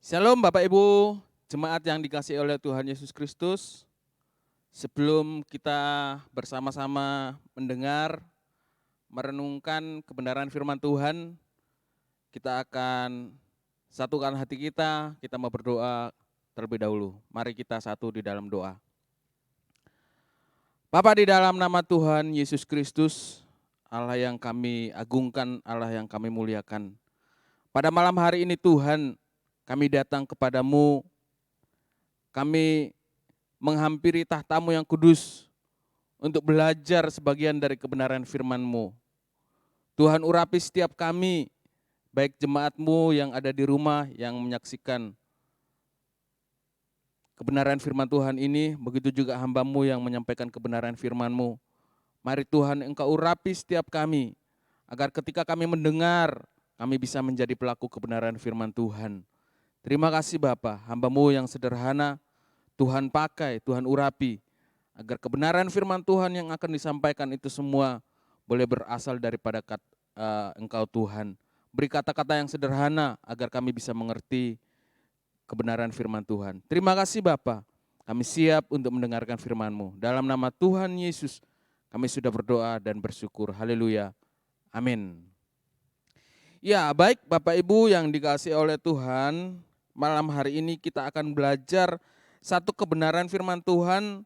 Shalom Bapak Ibu, jemaat yang dikasihi oleh Tuhan Yesus Kristus. Sebelum kita bersama-sama mendengar, merenungkan kebenaran firman Tuhan, kita akan satukan hati kita mau berdoa terlebih dahulu. Mari kita satu di dalam doa. Bapa, di dalam nama Tuhan Yesus Kristus, Allah yang kami agungkan, Allah yang kami muliakan. Pada malam hari ini Tuhan, kami datang kepadamu, kami menghampiri tahta-Mu yang kudus untuk belajar sebagian dari kebenaran firman-Mu. Tuhan, urapi setiap kami, baik jemaat-Mu yang ada di rumah, yang menyaksikan kebenaran firman Tuhan ini, begitu juga hamba-Mu yang menyampaikan kebenaran firman-Mu. Mari Tuhan, Engkau urapi setiap kami, agar ketika kami mendengar, kami bisa menjadi pelaku kebenaran firman Tuhan. Terima kasih Bapa, hamba-Mu yang sederhana, Tuhan pakai, Tuhan urapi, agar kebenaran firman Tuhan yang akan disampaikan itu semua boleh berasal daripada Engkau Tuhan. Beri kata-kata yang sederhana agar kami bisa mengerti kebenaran firman Tuhan. Terima kasih Bapa, kami siap untuk mendengarkan firman-Mu. Dalam nama Tuhan Yesus kami sudah berdoa dan bersyukur. Haleluya. Amin. Ya, baik Bapak Ibu yang dikasihi oleh Tuhan, malam hari ini kita akan belajar satu kebenaran firman Tuhan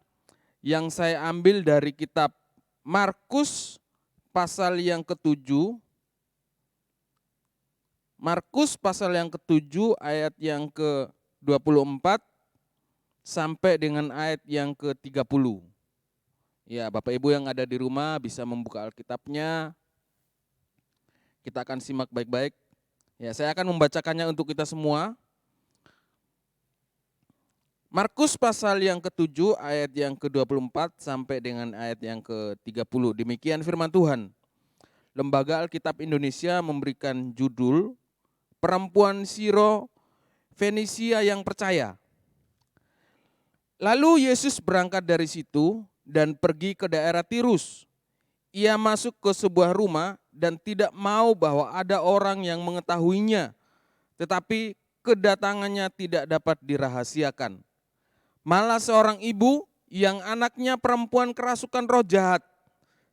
yang saya ambil dari kitab Markus pasal yang ke-7. Markus pasal yang ke-7 ayat yang ke-24 sampai dengan ayat yang ke-30. Ya, Bapak Ibu yang ada di rumah bisa membuka Alkitabnya. Kita akan simak baik-baik. Ya, saya akan membacakannya untuk kita semua. Markus pasal yang ke-7 ayat yang ke-24 sampai dengan ayat yang ke-30. Demikian firman Tuhan. Lembaga Alkitab Indonesia memberikan judul Perempuan Siro Fenisia yang Percaya. Lalu Yesus berangkat dari situ dan pergi ke daerah Tirus. Ia masuk ke sebuah rumah dan tidak mau bahwa ada orang yang mengetahuinya, tetapi kedatangannya tidak dapat dirahasiakan. Malah seorang ibu yang anaknya perempuan kerasukan roh jahat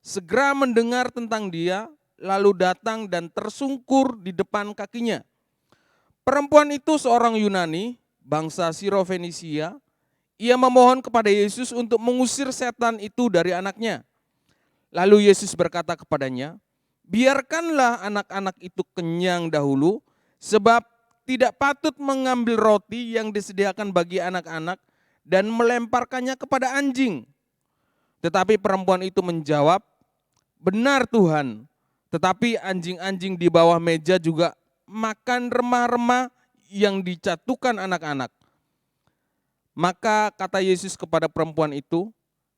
segera mendengar tentang dia, lalu datang dan tersungkur di depan kakinya. Perempuan itu seorang Yunani, bangsa Sirofenisia. Ia memohon kepada Yesus untuk mengusir setan itu dari anaknya. Lalu Yesus berkata kepadanya, biarkanlah anak-anak itu kenyang dahulu, sebab tidak patut mengambil roti yang disediakan bagi anak-anak dan melemparkannya kepada anjing. Tetapi perempuan itu menjawab, benar Tuhan, tetapi anjing-anjing di bawah meja juga makan remah-remah yang dicatukan anak-anak. Maka kata Yesus kepada perempuan itu,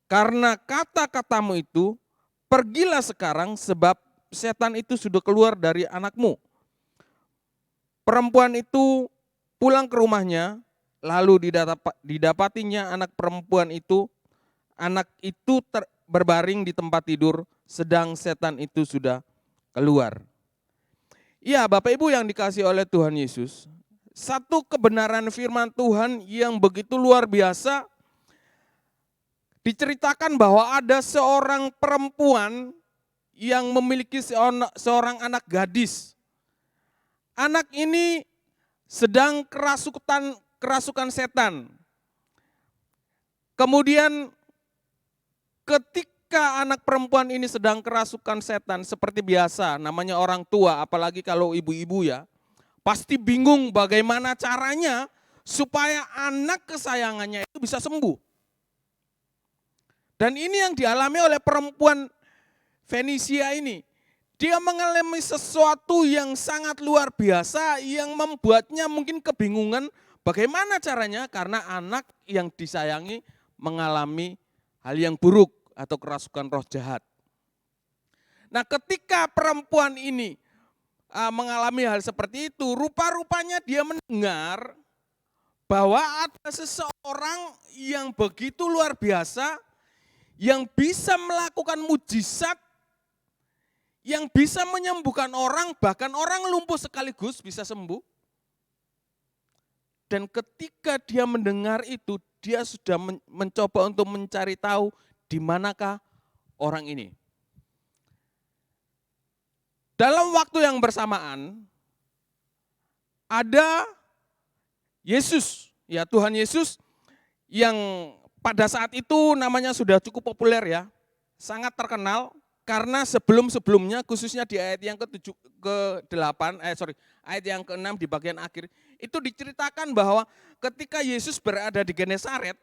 karena kata-katamu itu, pergilah sekarang sebab setan itu sudah keluar dari anakmu. Perempuan itu pulang ke rumahnya, lalu didapatinya anak perempuan itu, berbaring di tempat tidur, sedang setan itu sudah keluar. Ya, Bapak Ibu yang dikasihi oleh Tuhan Yesus, satu kebenaran firman Tuhan yang begitu luar biasa, diceritakan bahwa ada seorang perempuan yang memiliki seorang anak gadis. Anak ini sedang kerasukan setan. Kemudian ketika anak perempuan ini sedang kerasukan setan, seperti biasa namanya orang tua, apalagi kalau ibu-ibu ya, pasti bingung bagaimana caranya supaya anak kesayangannya itu bisa sembuh. Dan ini yang dialami oleh perempuan Fenisia ini. Dia mengalami sesuatu yang sangat luar biasa yang membuatnya mungkin kebingungan bagaimana caranya karena anak yang disayangi mengalami hal yang buruk atau kerasukan roh jahat. Nah, ketika perempuan ini mengalami hal seperti itu, rupa-rupanya dia mendengar bahwa ada seseorang yang begitu luar biasa yang bisa melakukan mujizat, yang bisa menyembuhkan orang, bahkan orang lumpuh sekaligus bisa sembuh. Dan ketika dia mendengar itu, dia sudah mencoba untuk mencari tahu di manakah orang ini. Dalam waktu yang bersamaan, ada Yesus, ya Tuhan Yesus yang pada saat itu namanya sudah cukup populer ya, sangat terkenal karena sebelum-sebelumnya khususnya di ayat yang ayat yang ke-6 di bagian akhir, itu diceritakan bahwa ketika Yesus berada di Genesaret,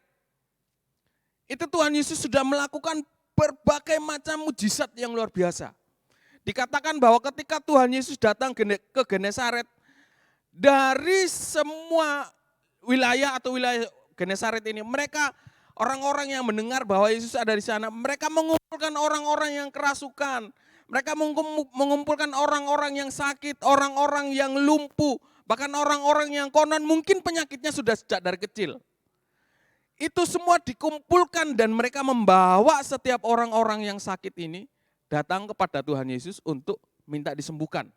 itu Tuhan Yesus sudah melakukan berbagai macam mujizat yang luar biasa. Dikatakan bahwa ketika Tuhan Yesus datang ke Genesaret, dari semua wilayah atau wilayah Genesaret ini, mereka orang-orang yang mendengar bahwa Yesus ada di sana, mereka mengumpulkan orang-orang yang kerasukan, mereka mengumpulkan orang-orang yang sakit, orang-orang yang lumpuh, bahkan orang-orang yang konon mungkin penyakitnya sudah sejak dari kecil. Itu semua dikumpulkan dan mereka membawa setiap orang-orang yang sakit ini datang kepada Tuhan Yesus untuk minta disembuhkan.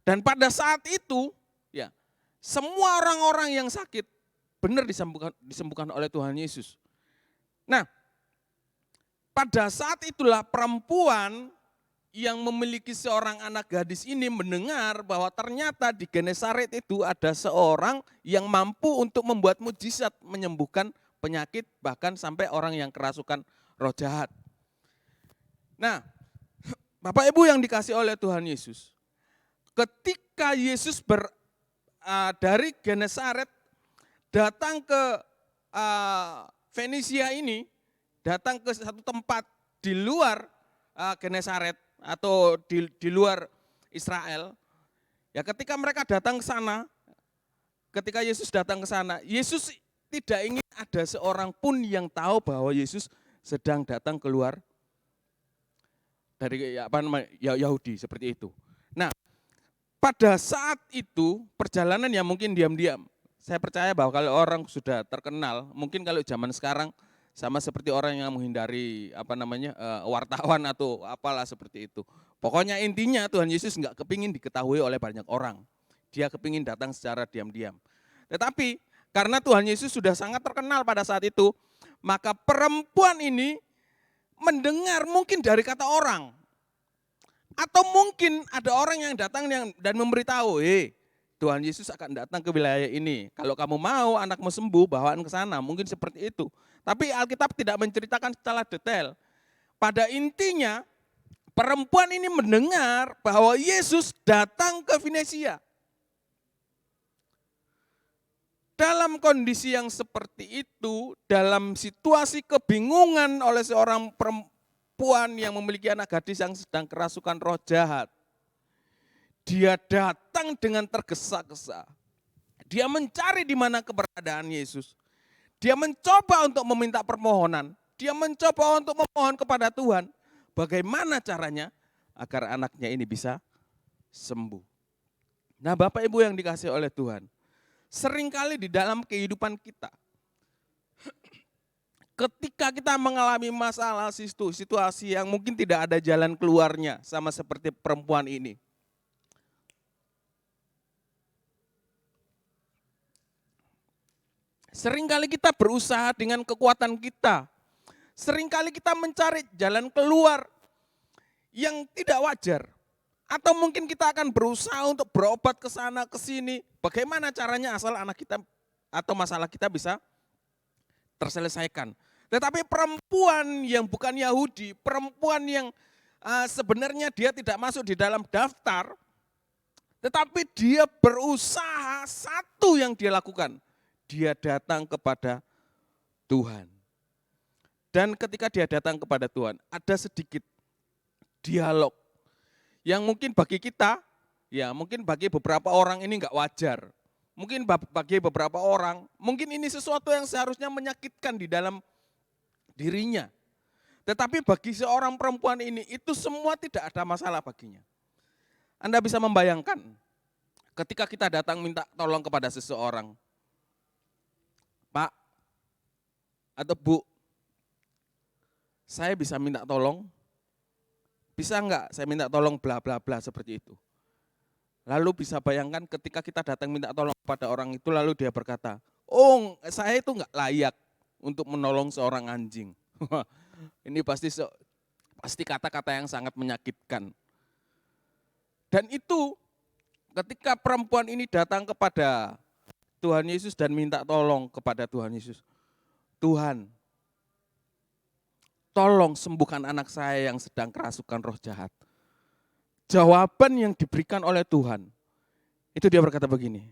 Dan pada saat itu, ya, semua orang-orang yang sakit benar disembuhkan oleh Tuhan Yesus. Nah, pada saat itulah perempuan yang memiliki seorang anak gadis ini mendengar bahwa ternyata di Genesaret itu ada seorang yang mampu untuk membuat mujizat menyembuhkan penyakit bahkan sampai orang yang kerasukan roh jahat. Nah, Bapak Ibu yang dikasih oleh Tuhan Yesus, ketika Yesus dari Genesaret datang ke Fenisia ini, datang ke satu tempat di luar Genesaret atau di luar Israel, ya ketika mereka datang ke sana, ketika Yesus datang ke sana, Yesus tidak ingin ada seorang pun yang tahu bahwa Yesus sedang datang keluar dari Yahudi seperti itu. Nah, pada saat itu perjalanan yang mungkin diam-diam. Saya percaya bahwa kalau orang sudah terkenal, mungkin kalau zaman sekarang sama seperti orang yang menghindari wartawan atau apalah seperti itu. Pokoknya intinya Tuhan Yesus enggak kepingin diketahui oleh banyak orang. Dia kepingin datang secara diam-diam. Tetapi karena Tuhan Yesus sudah sangat terkenal pada saat itu, maka perempuan ini mendengar mungkin dari kata orang. Atau mungkin ada orang yang datang dan memberitahu, Tuhan Yesus akan datang ke wilayah ini. Kalau kamu mau anakmu sembuh, bawaan ke sana. Mungkin seperti itu. Tapi Alkitab tidak menceritakan secara detail. Pada intinya, perempuan ini mendengar bahwa Yesus datang ke Fenisia. Dalam kondisi yang seperti itu, dalam situasi kebingungan oleh seorang perempuan yang memiliki anak gadis yang sedang kerasukan roh jahat, dia datang dengan tergesa-gesa. Dia mencari di mana keberadaan Yesus. Dia mencoba untuk meminta permohonan. Dia mencoba untuk memohon kepada Tuhan. Bagaimana caranya agar anaknya ini bisa sembuh. Nah, Bapak Ibu yang dikasihi oleh Tuhan, seringkali di dalam kehidupan kita, ketika kita mengalami masalah situasi yang mungkin tidak ada jalan keluarnya, sama seperti perempuan ini. Seringkali kita berusaha dengan kekuatan kita. Seringkali kita mencari jalan keluar yang tidak wajar. Atau mungkin kita akan berusaha untuk berobat ke sana ke sini. Bagaimana caranya asal anak kita atau masalah kita bisa terselesaikan. Tetapi perempuan yang bukan Yahudi, perempuan yang sebenarnya dia tidak masuk di dalam daftar, tetapi dia berusaha, satu yang dia lakukan, dia datang kepada Tuhan. Dan ketika dia datang kepada Tuhan, ada sedikit dialog yang mungkin bagi kita, ya mungkin bagi beberapa orang ini enggak wajar. Mungkin bagi beberapa orang, mungkin ini sesuatu yang seharusnya menyakitkan di dalam dirinya. Tetapi bagi seorang perempuan ini, itu semua tidak ada masalah baginya. Anda bisa membayangkan, ketika kita datang minta tolong kepada seseorang, Pak atau Bu, saya bisa minta tolong, bisa enggak saya minta tolong bla bla bla seperti itu. Lalu bisa bayangkan ketika kita datang minta tolong kepada orang itu, lalu dia berkata, oh saya itu enggak layak untuk menolong seorang anjing. Ini pasti kata-kata yang sangat menyakitkan. Dan itu ketika perempuan ini datang kepada Tuhan Yesus dan minta tolong kepada Tuhan Yesus. Tuhan, tolong sembuhkan anak saya yang sedang kerasukan roh jahat. Jawaban yang diberikan oleh Tuhan, itu dia berkata begini,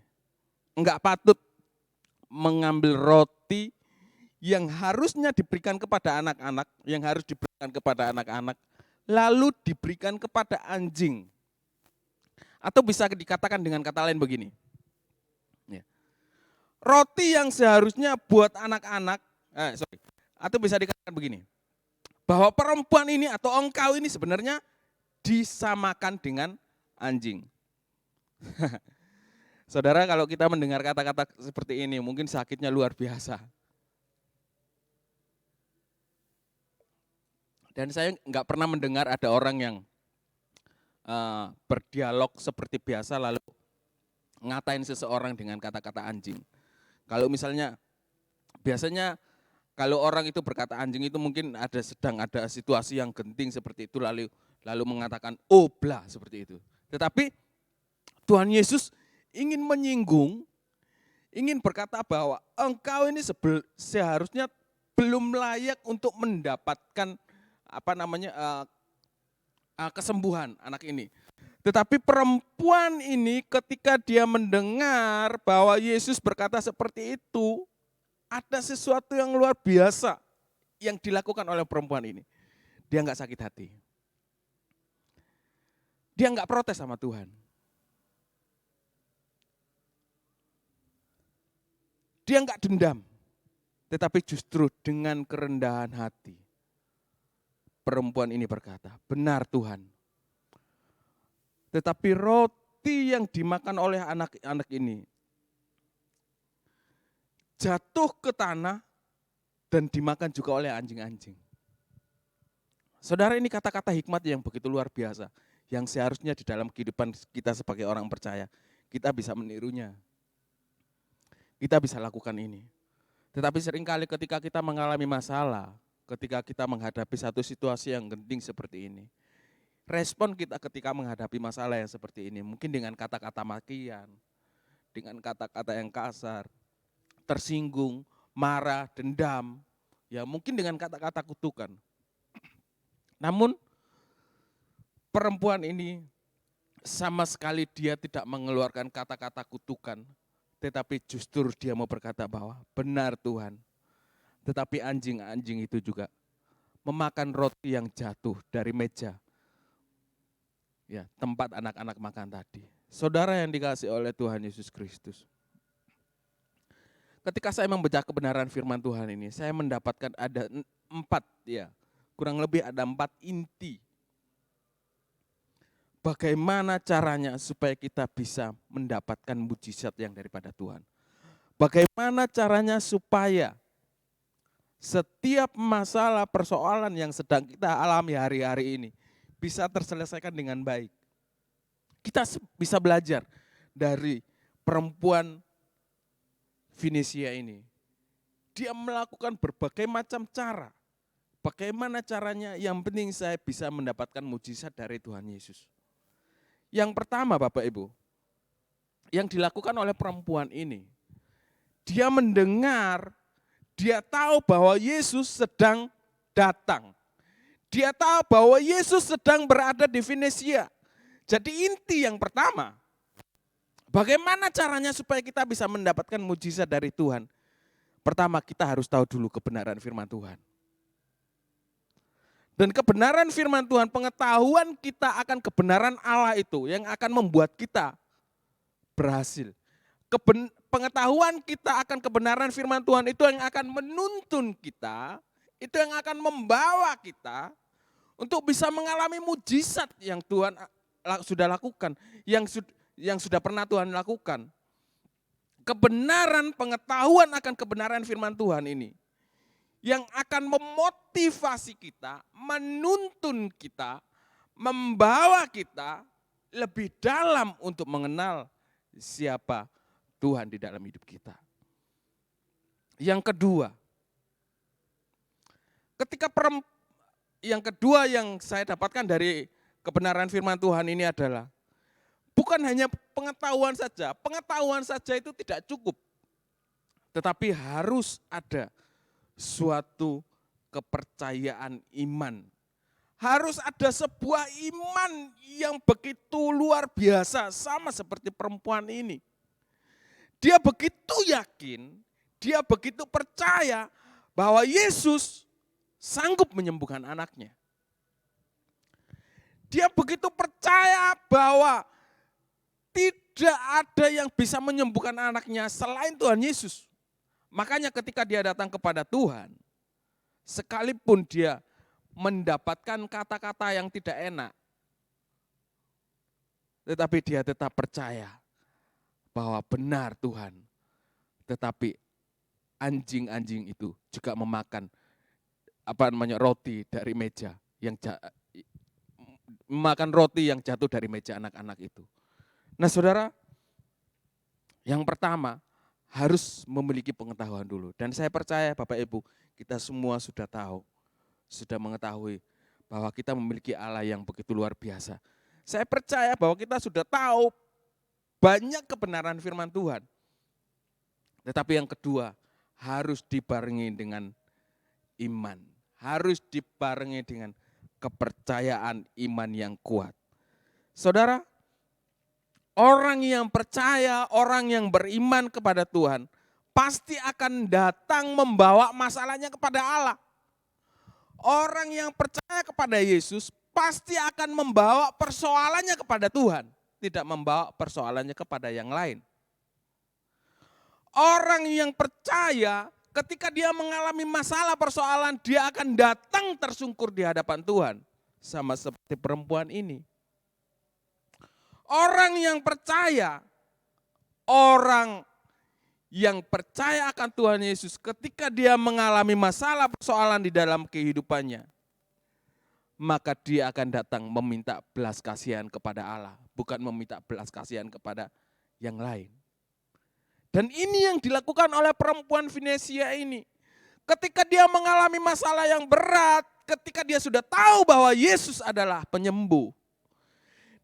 enggak patut mengambil roti yang harusnya diberikan kepada anak-anak, lalu diberikan kepada anjing. Atau bisa dikatakan dengan kata lain begini, roti yang seharusnya buat anak-anak, atau bisa dikatakan begini, bahwa perempuan ini atau engkau ini sebenarnya disamakan dengan anjing. Saudara, kalau kita mendengar kata-kata seperti ini mungkin sakitnya luar biasa. Dan saya enggak pernah mendengar ada orang yang berdialog seperti biasa lalu ngatain seseorang dengan kata-kata anjing. Kalau misalnya biasanya kalau orang itu berkata anjing itu mungkin sedang ada situasi yang genting seperti itu lalu mengatakan oh bla seperti itu. Tetapi Tuhan Yesus ingin menyinggung, ingin berkata bahwa engkau ini seharusnya belum layak untuk mendapatkan kesembuhan anak ini. Tetapi perempuan ini ketika dia mendengar bahwa Yesus berkata seperti itu, ada sesuatu yang luar biasa yang dilakukan oleh perempuan ini. Dia enggak sakit hati. Dia enggak protes sama Tuhan. Dia enggak dendam. Tetapi justru dengan kerendahan hati, perempuan ini berkata, benar Tuhan. Tetapi roti yang dimakan oleh anak-anak ini jatuh ke tanah dan dimakan juga oleh anjing-anjing. Saudara, ini kata-kata hikmat yang begitu luar biasa, yang seharusnya di dalam kehidupan kita sebagai orang percaya, kita bisa menirunya. Kita bisa lakukan ini. Tetapi seringkali ketika kita mengalami masalah, ketika kita menghadapi satu situasi yang genting seperti ini, respon kita ketika menghadapi masalah yang seperti ini, mungkin dengan kata-kata makian, dengan kata-kata yang kasar, tersinggung, marah, dendam, ya mungkin dengan kata-kata kutukan. Namun perempuan ini sama sekali dia tidak mengeluarkan kata-kata kutukan, tetapi justru dia mau berkata bahwa benar Tuhan, tetapi anjing-anjing itu juga memakan roti yang jatuh dari meja, ya tempat anak-anak makan tadi. Saudara yang dikasihi oleh Tuhan Yesus Kristus, ketika saya membaca kebenaran firman Tuhan ini, saya mendapatkan ada 4, kurang lebih ada 4 inti. Bagaimana caranya supaya kita bisa mendapatkan mujizat yang daripada Tuhan. Bagaimana caranya supaya setiap masalah persoalan yang sedang kita alami hari-hari ini bisa terselesaikan dengan baik. Kita bisa belajar dari perempuan Fenisia ini. Dia melakukan berbagai macam cara. Bagaimana caranya? Yang penting saya bisa mendapatkan mujizat dari Tuhan Yesus. Yang pertama Bapak Ibu, yang dilakukan oleh perempuan ini, dia mendengar, dia tahu bahwa Yesus sedang datang. Dia tahu bahwa Yesus sedang berada di Fenisia. Jadi inti yang pertama, bagaimana caranya supaya kita bisa mendapatkan mujizat dari Tuhan? Pertama, kita harus tahu dulu kebenaran firman Tuhan. Dan kebenaran firman Tuhan, pengetahuan kita akan kebenaran Allah itu yang akan membuat kita berhasil. Pengetahuan kita akan kebenaran firman Tuhan itu yang akan menuntun kita, itu yang akan membawa kita untuk bisa mengalami mujizat yang Tuhan sudah lakukan, yang sudah pernah Tuhan lakukan. Kebenaran, pengetahuan akan kebenaran firman Tuhan ini yang akan memotivasi kita, menuntun kita, membawa kita lebih dalam untuk mengenal siapa Tuhan di dalam hidup kita. Yang kedua, yang kedua yang saya dapatkan dari kebenaran firman Tuhan ini adalah bukan hanya pengetahuan saja itu tidak cukup. Tetapi harus ada suatu kepercayaan iman. Harus ada sebuah iman yang begitu luar biasa, sama seperti perempuan ini. Dia begitu yakin, dia begitu percaya bahwa Yesus sanggup menyembuhkan anaknya. Dia begitu percaya bahwa tidak ada yang bisa menyembuhkan anaknya selain Tuhan Yesus. Makanya ketika dia datang kepada Tuhan, sekalipun dia mendapatkan kata-kata yang tidak enak, tetapi dia tetap percaya bahwa benar Tuhan. Tetapi anjing-anjing itu juga memakan roti dari meja yang memakan roti yang jatuh dari meja anak-anak itu. Nah saudara, yang pertama harus memiliki pengetahuan dulu. Dan saya percaya Bapak Ibu, kita semua sudah tahu, sudah mengetahui bahwa kita memiliki Allah yang begitu luar biasa. Saya percaya bahwa kita sudah tahu banyak kebenaran firman Tuhan. Tetapi yang kedua, harus dibarengi dengan iman. Harus dibarengi dengan kepercayaan iman yang kuat. Saudara, orang yang percaya, orang yang beriman kepada Tuhan, pasti akan datang membawa masalahnya kepada Allah. Orang yang percaya kepada Yesus, pasti akan membawa persoalannya kepada Tuhan. Tidak membawa persoalannya kepada yang lain. Orang yang percaya, ketika dia mengalami masalah persoalan, dia akan datang tersungkur di hadapan Tuhan. Sama seperti perempuan ini. Orang yang percaya akan Tuhan Yesus ketika dia mengalami masalah persoalan di dalam kehidupannya, maka dia akan datang meminta belas kasihan kepada Allah, bukan meminta belas kasihan kepada yang lain. Dan ini yang dilakukan oleh perempuan Finesia ini. Ketika dia mengalami masalah yang berat, ketika dia sudah tahu bahwa Yesus adalah penyembuh,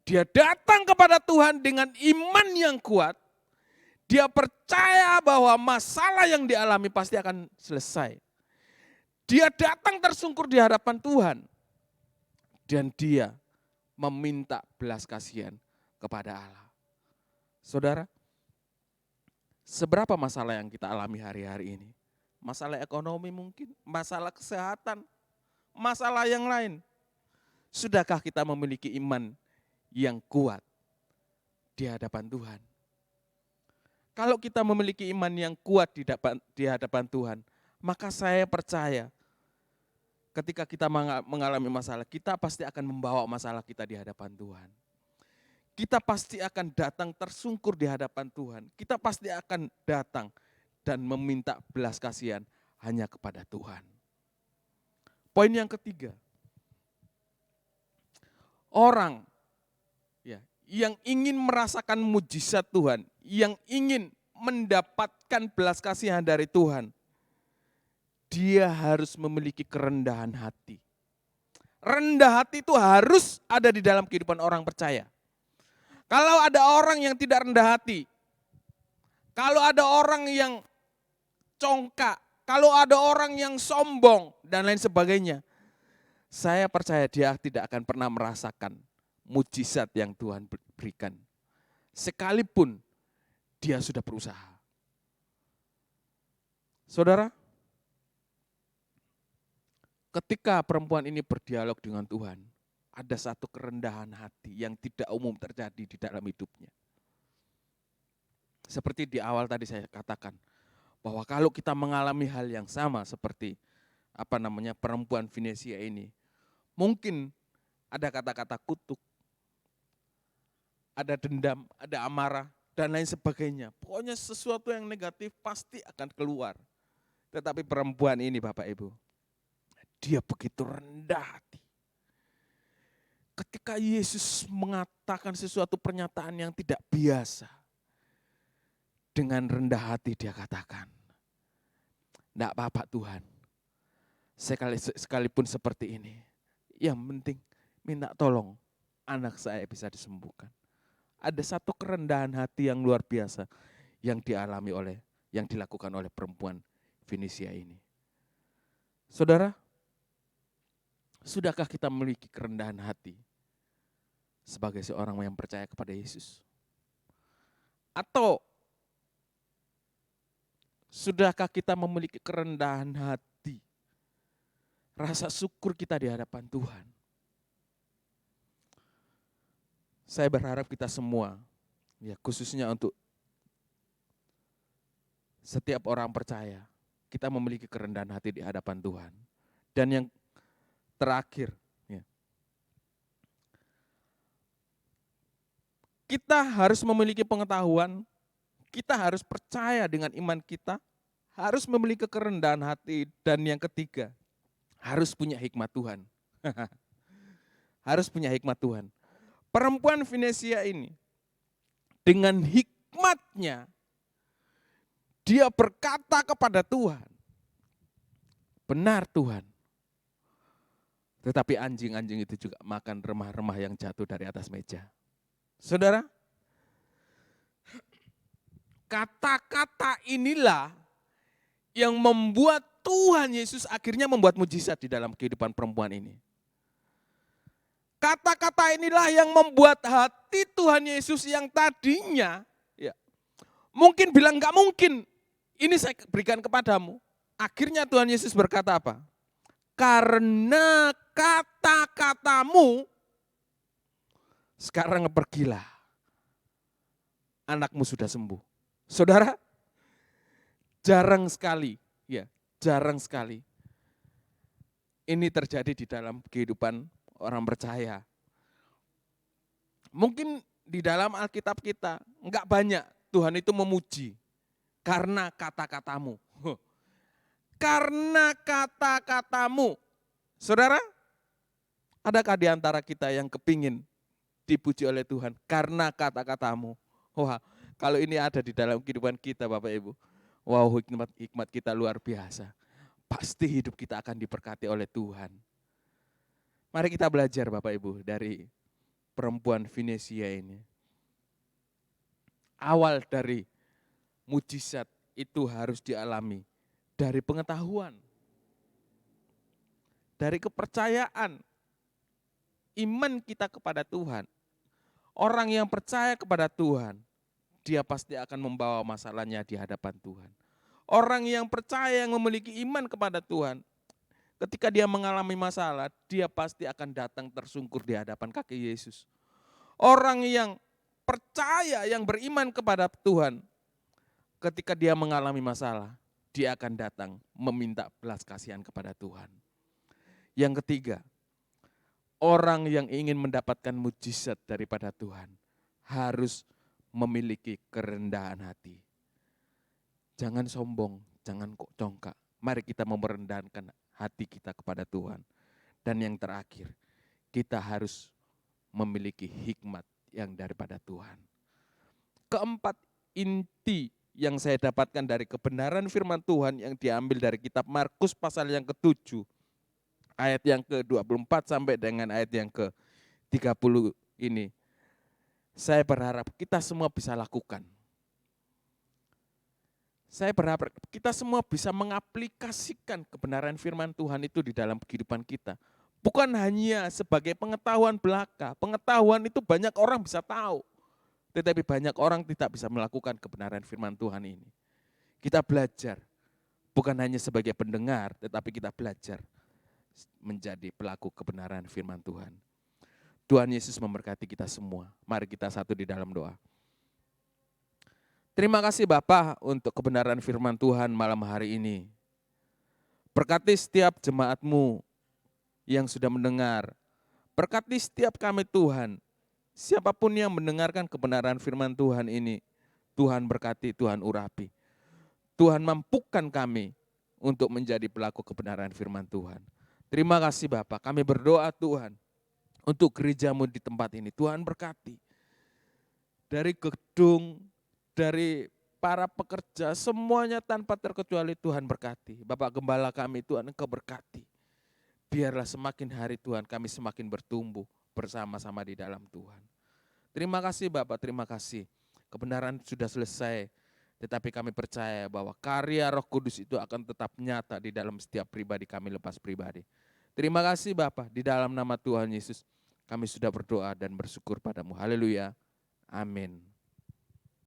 dia datang kepada Tuhan dengan iman yang kuat. Dia percaya bahwa masalah yang dialami pasti akan selesai. Dia datang tersungkur di hadapan Tuhan. Dan dia meminta belas kasihan kepada Allah. Saudara, seberapa masalah yang kita alami hari-hari ini? Masalah ekonomi mungkin, masalah kesehatan, masalah yang lain. Sudahkah kita memiliki iman yang kuat di hadapan Tuhan? Kalau kita memiliki iman yang kuat di hadapan Tuhan, maka saya percaya ketika kita mengalami masalah, kita pasti akan membawa masalah kita di hadapan Tuhan. Kita pasti akan datang tersungkur di hadapan Tuhan. Kita pasti akan datang dan meminta belas kasihan hanya kepada Tuhan. Poin yang ketiga, orang yang ingin merasakan mujizat Tuhan, yang ingin mendapatkan belas kasihan dari Tuhan, dia harus memiliki kerendahan hati. Rendah hati itu harus ada di dalam kehidupan orang percaya. Kalau ada orang yang tidak rendah hati, kalau ada orang yang congkak, kalau ada orang yang sombong dan lain sebagainya, saya percaya dia tidak akan pernah merasakan mujizat yang Tuhan berikan. Sekalipun dia sudah berusaha. Saudara, ketika perempuan ini berdialog dengan Tuhan, ada satu kerendahan hati yang tidak umum terjadi di dalam hidupnya. Seperti di awal tadi saya katakan, bahwa kalau kita mengalami hal yang sama seperti perempuan Finesia ini, mungkin ada kata-kata kutuk, ada dendam, ada amarah, dan lain sebagainya. Pokoknya sesuatu yang negatif pasti akan keluar. Tetapi perempuan ini Bapak Ibu, dia begitu rendah hati. ketika Yesus mengatakan sesuatu pernyataan yang tidak biasa, dengan rendah hati dia katakan, "Enggak apa-apa Tuhan, sekalipun seperti ini, yang penting minta tolong anak saya bisa disembuhkan." Ada satu kerendahan hati yang luar biasa yang dilakukan oleh perempuan Fenisia ini. Saudara, sudahkah kita memiliki kerendahan hati sebagai seorang yang percaya kepada Yesus? Atau sudahkah kita memiliki kerendahan hati, rasa syukur kita di hadapan Tuhan? Saya berharap kita semua, ya khususnya untuk setiap orang percaya, kita memiliki kerendahan hati di hadapan Tuhan. Dan yang terakhir, ya, kita harus memiliki pengetahuan, kita harus percaya dengan iman kita, harus memiliki kerendahan hati, dan yang ketiga, harus punya hikmat Tuhan. Harus punya hikmat Tuhan. Perempuan Fenisia ini, dengan hikmatnya, dia berkata kepada Tuhan, "Benar Tuhan." Tetapi anjing-anjing itu juga makan remah-remah yang jatuh dari atas meja. Saudara, kata-kata inilah yang membuat Tuhan Yesus akhirnya membuat mujizat di dalam kehidupan perempuan ini. Kata-kata inilah yang membuat hati Tuhan Yesus yang tadinya ya, mungkin bilang enggak mungkin, ini saya berikan kepadamu. Akhirnya Tuhan Yesus berkata apa? Karena kata-katamu, sekarang pergilah. Anakmu sudah sembuh. Saudara, jarang sekali, ya, jarang sekali ini terjadi di dalam kehidupan orang percaya. Mungkin di dalam Alkitab kita enggak banyak Tuhan itu memuji karena kata-katamu. Karena kata-katamu. Saudara, adakah di antara kita yang kepingin dipuji oleh Tuhan karena kata-katamu? Wah, kalau ini ada di dalam kehidupan kita Bapak Ibu, wow, hikmat kita luar biasa. Pasti hidup kita akan diberkati oleh Tuhan. Mari kita belajar Bapak Ibu dari perempuan Fenisia ini. Awal dari mujizat itu harus dialami dari pengetahuan, dari kepercayaan, iman kita kepada Tuhan. Orang yang percaya kepada Tuhan, dia pasti akan membawa masalahnya di hadapan Tuhan. Orang yang percaya, yang memiliki iman kepada Tuhan, ketika dia mengalami masalah, dia pasti akan datang tersungkur di hadapan kaki Yesus. Orang yang percaya, yang beriman kepada Tuhan, ketika dia mengalami masalah, dia akan datang meminta belas kasihan kepada Tuhan. Yang ketiga, orang yang ingin mendapatkan mujizat daripada Tuhan harus memiliki kerendahan hati. Jangan sombong, jangan kok congkak. Mari kita merendahkan hati kita kepada Tuhan. Dan yang terakhir, kita harus memiliki hikmat yang daripada Tuhan. Keempat inti yang saya dapatkan dari kebenaran firman Tuhan yang diambil dari kitab Markus pasal yang ke-7, ayat yang ke-24 sampai dengan ayat yang ke-30 ini. Saya berharap kita semua bisa lakukan. Saya berharap kita semua bisa mengaplikasikan kebenaran firman Tuhan itu di dalam kehidupan kita. Bukan hanya sebagai pengetahuan belaka. Pengetahuan itu banyak orang bisa tahu. Tetapi banyak orang tidak bisa melakukan kebenaran firman Tuhan ini. Kita belajar. Bukan hanya sebagai pendengar, tetapi kita belajar menjadi pelaku kebenaran firman Tuhan. Tuhan Yesus memberkati kita semua. Mari kita satu di dalam doa. Terima kasih Bapa untuk kebenaran firman Tuhan malam hari ini. Berkati setiap jemaat-Mu yang sudah mendengar. Berkati setiap kami Tuhan. Siapapun yang mendengarkan kebenaran firman Tuhan ini, Tuhan berkati, Tuhan urapi. Tuhan mampukan kami untuk menjadi pelaku kebenaran firman Tuhan. Terima kasih Bapa, kami berdoa Tuhan. untuk gerejamu di tempat ini. Tuhan berkati. Dari gedung, dari para pekerja, semuanya tanpa terkecuali Tuhan berkati. Bapak Gembala kami, Tuhan Engkau berkati. Biarlah semakin hari Tuhan kami semakin bertumbuh bersama-sama di dalam Tuhan. Terima kasih Bapak, terima kasih. Kebenaran sudah selesai, tetapi kami percaya bahwa karya Roh Kudus itu akan tetap nyata di dalam setiap pribadi kami lepas pribadi. Terima kasih Bapak, di dalam nama Tuhan Yesus kami sudah berdoa dan bersyukur padamu. Haleluya. Amin.